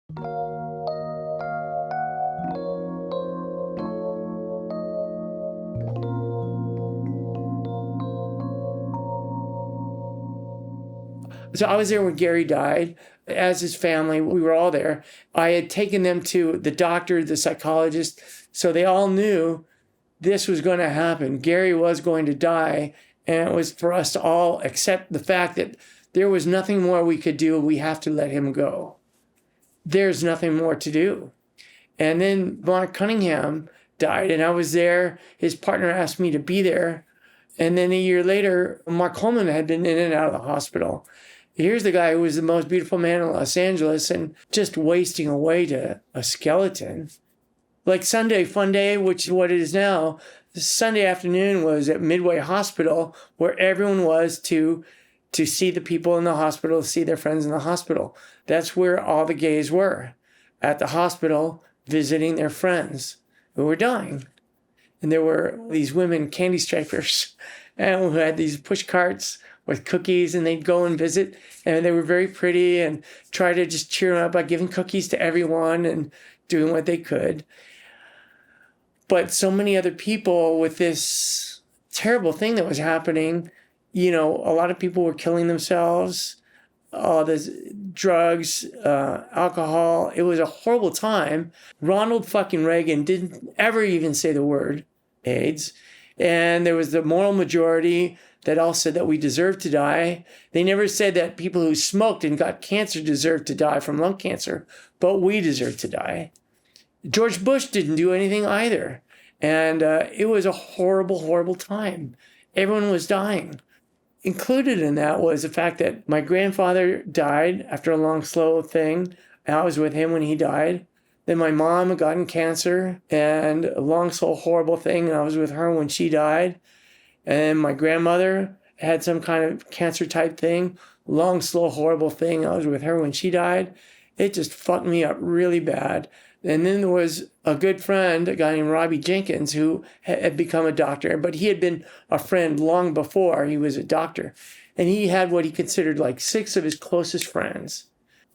So I was there when Gary died, as his family. We were all there. I had taken them to the doctor, the psychologist, so they all knew this was going to happen. Gary was going to die, and it was for us to all accept the fact that there was nothing more we could do. We have to let him go. There's nothing more to do. And then Mark Cunningham died, and I was there. His partner asked me to be there. And then a year later, Mark Coleman had been in and out of the hospital. Here's the guy who was the most beautiful man in Los Angeles and just wasting away to a skeleton. Like Sunday Fun Day, which is what it is now, Sunday afternoon was at Midway Hospital, where everyone was to see the people in the hospital, see their friends in the hospital. That's where all the gays were, at the hospital, visiting their friends who were dying. And there were these women, candy stripers, and who had these push carts with cookies, and they'd go and visit, and they were very pretty and try to just cheer them up by giving cookies to everyone and doing what they could. But so many other people with this terrible thing that was happening, a lot of people were killing themselves, all this drugs, alcohol. It was a horrible time. Ronald fucking Reagan didn't ever even say the word AIDS. And there was the moral majority that all said that we deserve to die. They never said that people who smoked and got cancer deserved to die from lung cancer, but we deserve to die. George Bush didn't do anything either. And it was a horrible, horrible time. Everyone was dying. Included in that was the fact that my grandfather died after a long, slow thing. I was with him when he died. Then my mom had gotten cancer and a long, slow, horrible thing, and I was with her when she died. And my grandmother had some kind of cancer type thing, long, slow, horrible thing. I was with her when she died. It just fucked me up really bad. And then there was a good friend, a guy named Robbie Jenkins, who had become a doctor, but he had been a friend long before he was a doctor. And he had what he considered like 6 of his closest friends.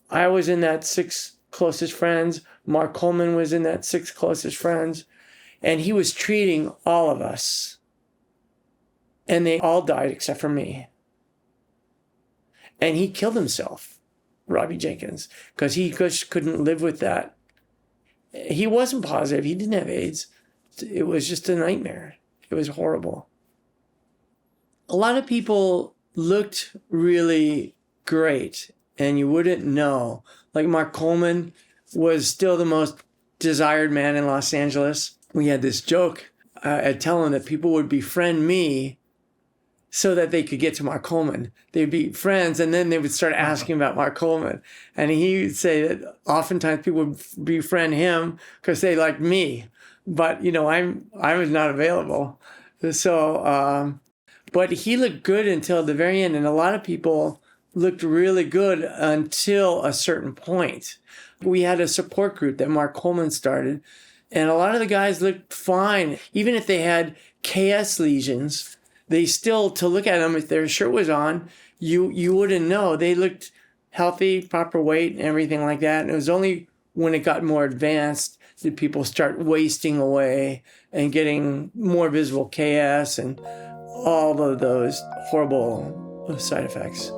I was in that 6 closest friends. Mark Coleman was in that 6 closest friends. And he was treating all of us. And they all died except for me. And he killed himself, Robbie Jenkins, because he just couldn't live with that. He wasn't positive. He didn't have AIDS. It was just a nightmare. It was horrible. A lot of people looked really great, and you wouldn't know. Like Mark Coleman was still the most desired man in Los Angeles. We had this joke. I'd tell him that people would befriend me so that they could get to Mark Coleman. They'd be friends, and then they would start asking about Mark Coleman. And he would say that oftentimes people would befriend him because they liked me. But, I was not available. So, but he looked good until the very end. And a lot of people looked really good until a certain point. We had a support group that Mark Coleman started. And a lot of the guys looked fine. Even if they had KS lesions, they still, to look at them, if their shirt was on, you wouldn't know. They looked healthy, proper weight, and everything like that. And it was only when it got more advanced did people start wasting away and getting more visible KS and all of those horrible side effects.